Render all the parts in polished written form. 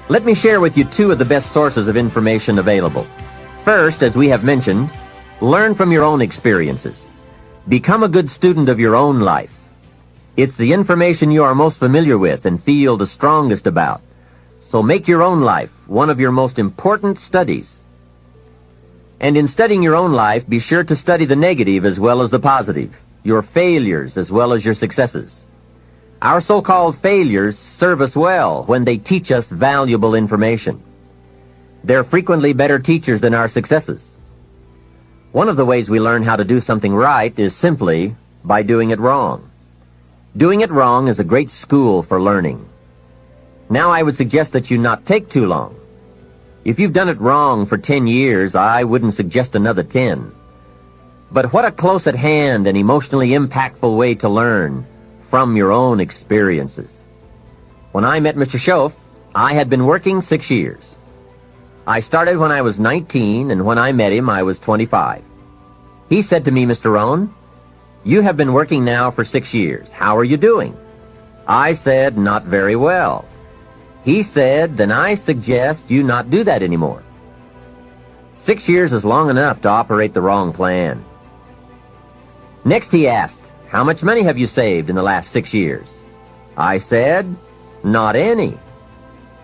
Let me share with you two of the best sources of information available. First, as we have mentioned, learn from your own experiences. Become a good student of your own life. It's the information you are most familiar with and feel the strongest about. So make your own life one of your most important studies. And in studying your own life, be sure to study the negative as well as the positive, your failures as well as your successes. Our so-called failures serve us well when they teach us valuable information. They're frequently better teachers than our successes. One of the ways we learn how to do something right is simply by doing it wrong. Doing it wrong is a great school for learning. Now I would suggest that you not take too long. If you've done it wrong for 10 years, I wouldn't suggest another 10. But what a close at hand and emotionally impactful way to learn from your own experiences. When I met Mr. Schoaf, I had been working 6 years. I started when I was 19, and when I met him, I was 25. He said to me, "Mr. Rohn, you have been working now for 6 years. How are you doing?" I said, "Not very well." He said, "Then I suggest you not do that anymore." 6 years is long enough to operate the wrong plan. Next he asked, "How much money have you saved in the last 6 years?" I said, "Not any."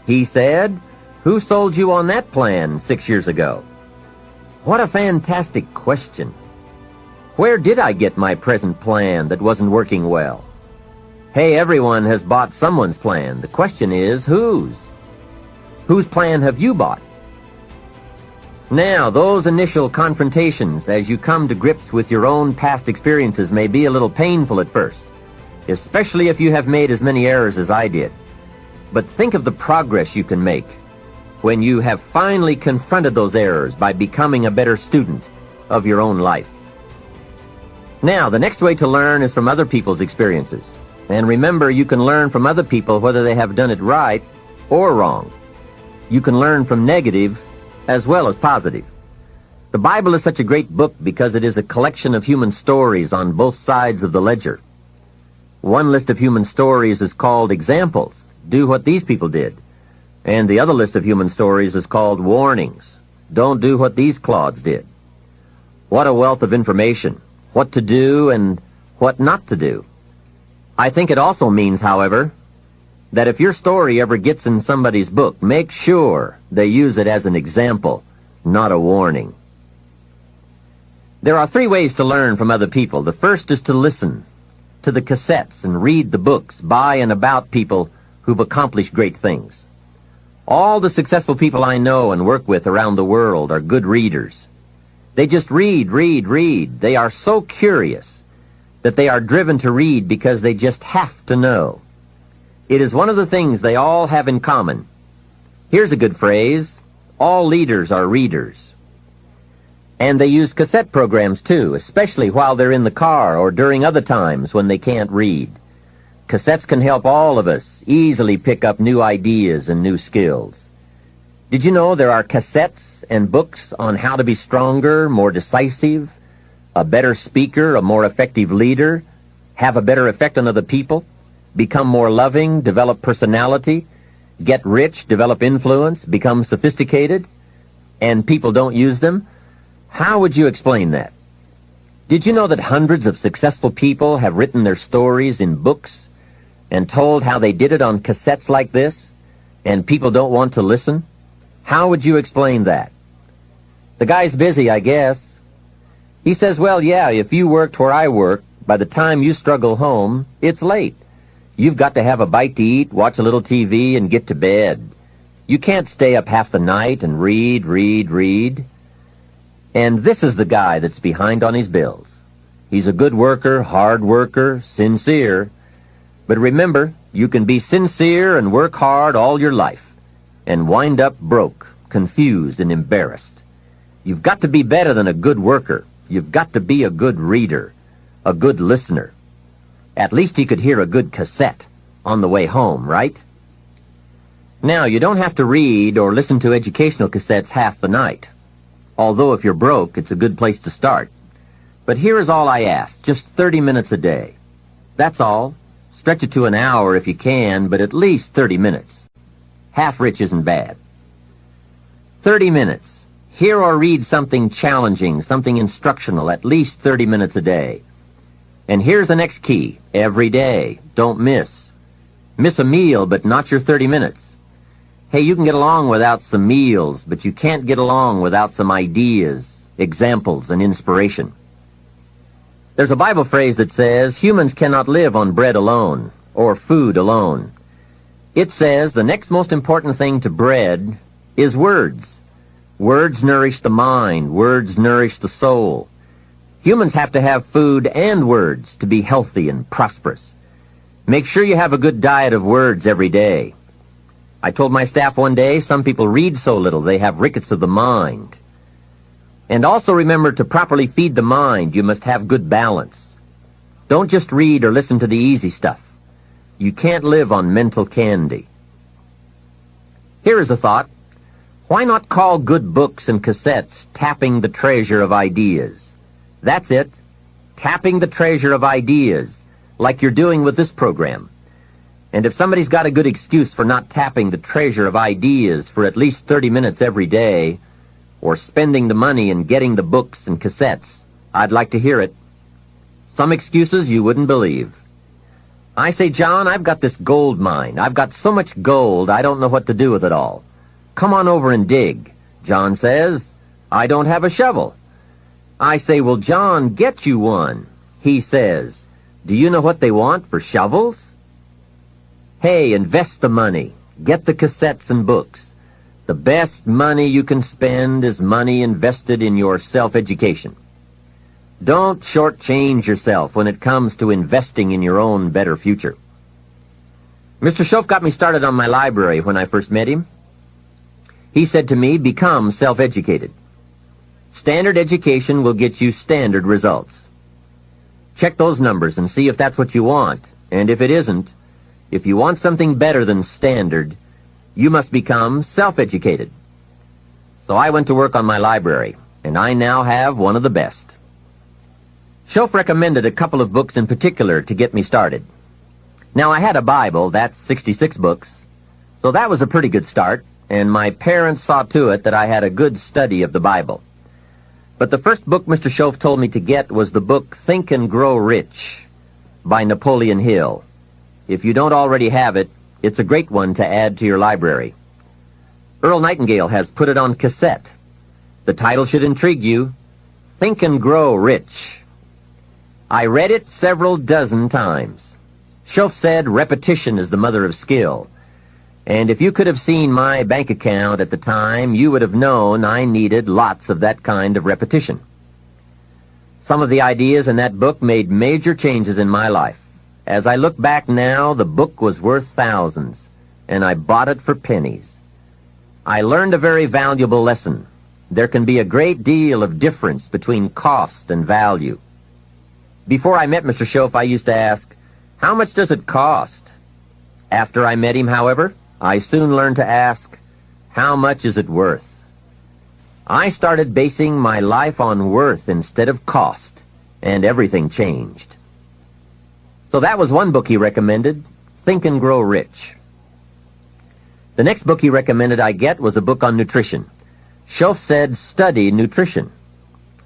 He said, "Who sold you on that plan 6 years ago?" What a fantastic question. Where did I get my present plan that wasn't working well? Hey, everyone has bought someone's plan. The question is, whose? Whose plan have you bought? Now, those initial confrontations as you come to grips with your own past experiences may be a little painful at first, especially if you have made as many errors as I did. But think of the progress you can make when you have finally confronted those errors by becoming a better student of your own life. Now, the next way to learn is from other people's experiences. And remember, you can learn from other people whether they have done it right or wrong. You can learn from negative as well as positive. The Bible is such a great book because it is a collection of human stories on both sides of the ledger. One list of human stories is called examples. Do what these people did. And the other list of human stories is called warnings. Don't do what these clods did. What a wealth of information. What to do and what not to do. I think it also means, however, that if your story ever gets in somebody's book, make sure they use it as an example, not a warning. There are 3 ways to learn from other people. The first is to listen to the cassettes and read the books by and about people who've accomplished great things. All the successful people I know and work with around the world are good readers. They just read. They are so curious that they are driven to read because they just have to know. It is one of the things they all have in common. Here's a good phrase: all leaders are readers. And they use cassette programs too, especially while they're in the car or during other times when they can't read. Cassettes can help all of us easily pick up new ideas and new skills. Did you know there are cassettes and books on how to be stronger, more decisive, a better speaker, a more effective leader, have a better effect on other people, become more loving, develop personality, get rich, develop influence, become sophisticated, and people don't use them? How would you explain that? Did you know that hundreds of successful people have written their stories in books and told how they did it on cassettes like this, and people don't want to listen? How would you explain that? The guy's busy, I guess. He says, well, yeah, if you worked where I work, by the time you struggle home, it's late. You've got to have a bite to eat, watch a little TV, and get to bed. You can't stay up half the night and read. And this is the guy that's behind on his bills. He's a good worker, hard worker, sincere. But remember, you can be sincere and work hard all your life and wind up broke, confused, and embarrassed. You've got to be better than a good worker. You've got to be a good reader, a good listener. At least he could hear a good cassette on the way home, right? Now, you don't have to read or listen to educational cassettes half the night. Although if you're broke, it's a good place to start. But here is all I ask, just 30 minutes a day. That's all. Stretch it to an hour if you can, but at least 30 minutes. Half rich isn't bad. 30 minutes. Hear or read something challenging, something instructional, at least 30 minutes a day. And here's the next key. Every day. Don't miss. Miss a meal, but not your 30 minutes. Hey, you can get along without some meals, but you can't get along without some ideas, examples, and inspiration. There's a Bible phrase that says, humans cannot live on bread alone, or food alone. It says the next most important thing to bread is words. Words nourish the mind. Words nourish the soul. Humans have to have food and words to be healthy and prosperous. Make sure you have a good diet of words every day. I told my staff one day, some people read so little they have rickets of the mind. And also remember to properly feed the mind, you must have good balance. Don't just read or listen to the easy stuff. You can't live on mental candy. Here is a thought. Why not call good books and cassettes tapping the treasure of ideas? That's it. Tapping the treasure of ideas, like you're doing with this program. And if somebody's got a good excuse for not tapping the treasure of ideas for at least 30 minutes every day, or spending the money and getting the books and cassettes, I'd like to hear it. Some excuses you wouldn't believe. I say, John, I've got this gold mine. I've got so much gold, I don't know what to do with it all. Come on over and dig. John says, I don't have a shovel. I say, well, John, get you one. He says, do you know what they want for shovels? Hey, invest the money. Get the cassettes and books. The best money you can spend is money invested in your self-education. Don't shortchange yourself when it comes to investing in your own better future. Mr. Schoaf got me started on my library when I first met him. He said to me, become self-educated. Standard education will get you standard results. Check those numbers and see if that's what you want. And if it isn't, if you want something better than standard, you must become self-educated. So I went to work on my library, and I now have one of the best. Schoaf recommended a couple of books in particular to get me started. Now, I had a Bible, that's 66 books, so that was a pretty good start, and my parents saw to it that I had a good study of the Bible. But the first book Mr. Schoaf told me to get was the book Think and Grow Rich by Napoleon Hill. If you don't already have it, it's a great one to add to your library. Earl Nightingale has put it on cassette. The title should intrigue you. Think and Grow Rich. I read it several dozen times. Schoaf said repetition is the mother of skill. And if you could have seen my bank account at the time, you would have known I needed lots of that kind of repetition. Some of the ideas in that book made major changes in my life. As I look back now, the book was worth thousands, and I bought it for pennies. I learned a very valuable lesson. There can be a great deal of difference between cost and value. Before I met Mr. Schoaf, I used to ask, how much does it cost? After I met him, however, I soon learned to ask, how much is it worth? I started basing my life on worth instead of cost, and everything changed. So that was one book he recommended, Think and Grow Rich. The next book he recommended I get was a book on nutrition. Schoaf said, study nutrition.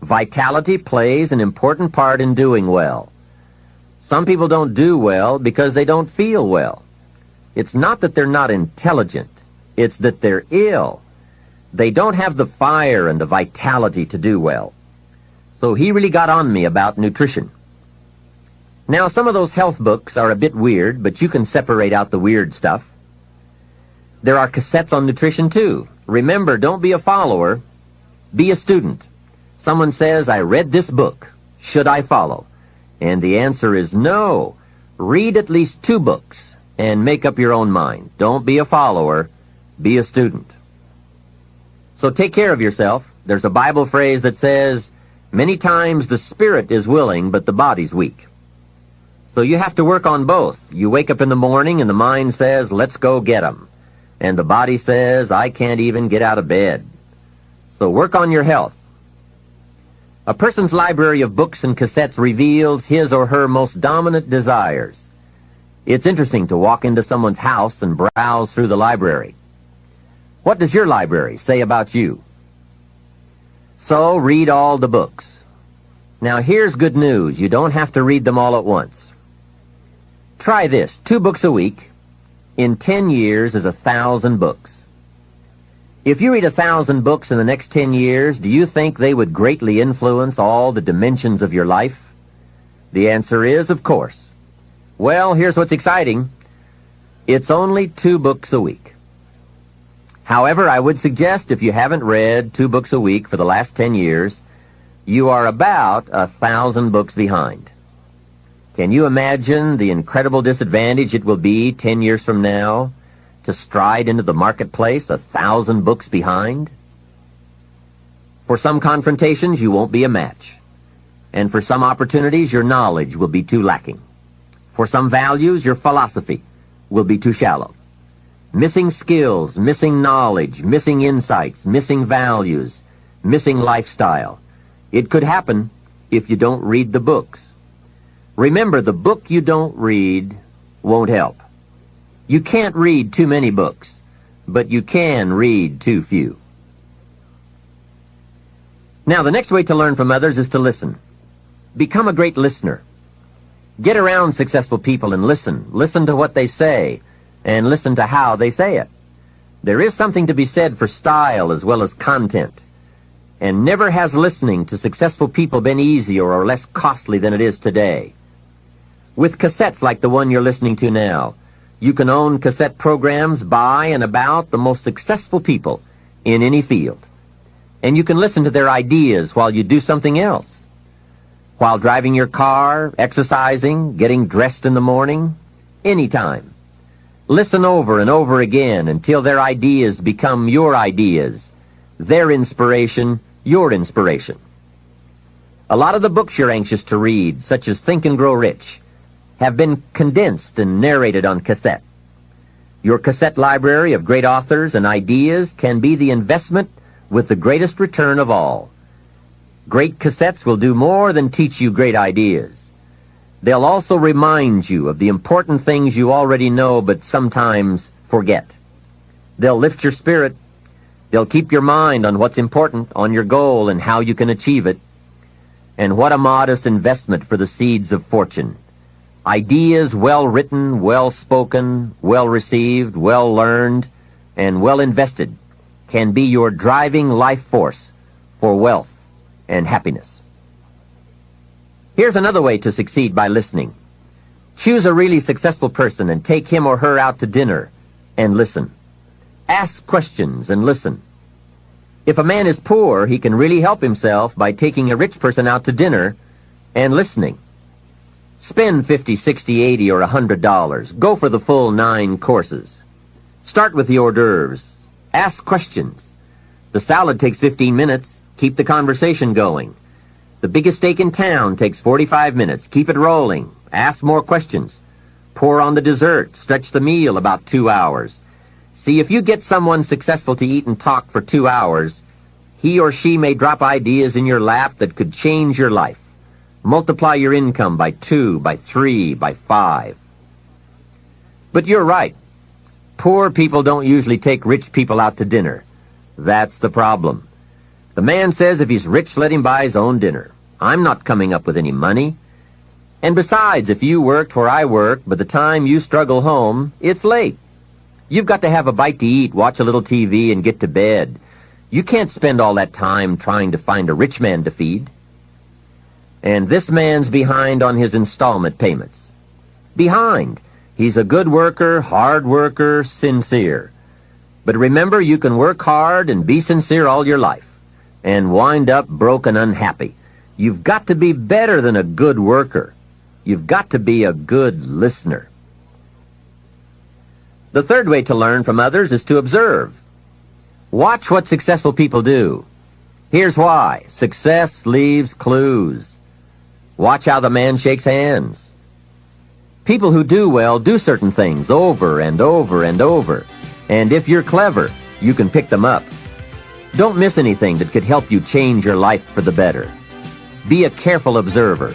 Vitality plays an important part in doing well. Some people don't do well because they don't feel well. It's not that they're not intelligent. It's that they're ill. They don't have the fire and the vitality to do well. So he really got on me about nutrition. Now, some of those health books are a bit weird, but you can separate out the weird stuff. There are cassettes on nutrition, too. Remember, don't be a follower. Be a student. Someone says, I read this book. Should I follow? And the answer is no. Read at least 2 books and make up your own mind. Don't be a follower. Be a student. So take care of yourself. There's a Bible phrase that says, many times the spirit is willing, but the body's weak. So you have to work on both. You wake up in the morning and the mind says, let's go get 'em. And the body says, I can't even get out of bed. So work on your health. A person's library of books and cassettes reveals his or her most dominant desires. It's interesting to walk into someone's house and browse through the library. What does your library say about you? So read all the books. Now here's good news. You don't have to read them all at once. Try this. 2 books a week. In 10 years is 1,000 books. If you read 1,000 books in the next 10 years, do you think they would greatly influence all the dimensions of your life? The answer is, of course. Well, here's what's exciting. It's only 2 books a week. However, I would suggest if you haven't read 2 books a week for the last 10 years, you are about 1,000 books behind. Can you imagine the incredible disadvantage it will be 10 years from now to stride into the marketplace 1,000 books behind? For some confrontations, you won't be a match. And for some opportunities, your knowledge will be too lacking. For some values, your philosophy will be too shallow. Missing skills, missing knowledge, missing insights, missing values, missing lifestyle. It could happen if you don't read the books. Remember, the book you don't read won't help. You can't read too many books, but you can read too few. Now, the next way to learn from others is to listen. Become a great listener. Get around successful people and listen. Listen to what they say, and listen to how they say it. There is something to be said for style as well as content. And never has listening to successful people been easier or less costly than it is today. With cassettes like the one you're listening to now, you can own cassette programs by and about the most successful people in any field. And you can listen to their ideas while you do something else. While driving your car, exercising, getting dressed in the morning, anytime. Listen over and over again until their ideas become your ideas, their inspiration, your inspiration. A lot of the books you're anxious to read, such as Think and Grow Rich, have been condensed and narrated on cassette. Your cassette library of great authors and ideas can be the investment with the greatest return of all. Great cassettes will do more than teach you great ideas. They'll also remind you of the important things you already know but sometimes forget. They'll lift your spirit. They'll keep your mind on what's important, on your goal and how you can achieve it. And what a modest investment for the seeds of fortune. Ideas well written, well spoken, well received, well learned, and well invested can be your driving life force for wealth and happiness. Here's another way to succeed by listening. Choose a really successful person and take him or her out to dinner and listen. Ask questions and listen. If a man is poor, he can really help himself by taking a rich person out to dinner and listening. Spend $50, $60, $80, or $100. Go for the full 9 courses. Start with the hors d'oeuvres. Ask questions. The salad takes 15 minutes. Keep the conversation going. The biggest steak in town takes 45 minutes. Keep it rolling. Ask more questions. Pour on the dessert. Stretch the meal about 2 hours. See, if you get someone successful to eat and talk for 2 hours, he or she may drop ideas in your lap that could change your life. Multiply your income by 2, by 3, by 5. But you're right. Poor people don't usually take rich people out to dinner. That's the problem. The man says if he's rich, let him buy his own dinner. I'm not coming up with any money. And besides, if you worked where I work, by the time you struggle home, it's late. You've got to have a bite to eat, watch a little TV, and get to bed. You can't spend all that time trying to find a rich man to feed. And this man's behind on his installment payments. Behind. He's a good worker, hard worker, sincere. But remember, you can work hard and be sincere all your life and wind up broke and unhappy. You've got to be better than a good worker. You've got to be a good listener. The third way to learn from others is to observe. Watch what successful people do. Here's why. Success leaves clues. Watch how the man shakes hands. People who do well do certain things over and over and over. And if you're clever, you can pick them up. Don't miss anything that could help you change your life for the better. Be a careful observer.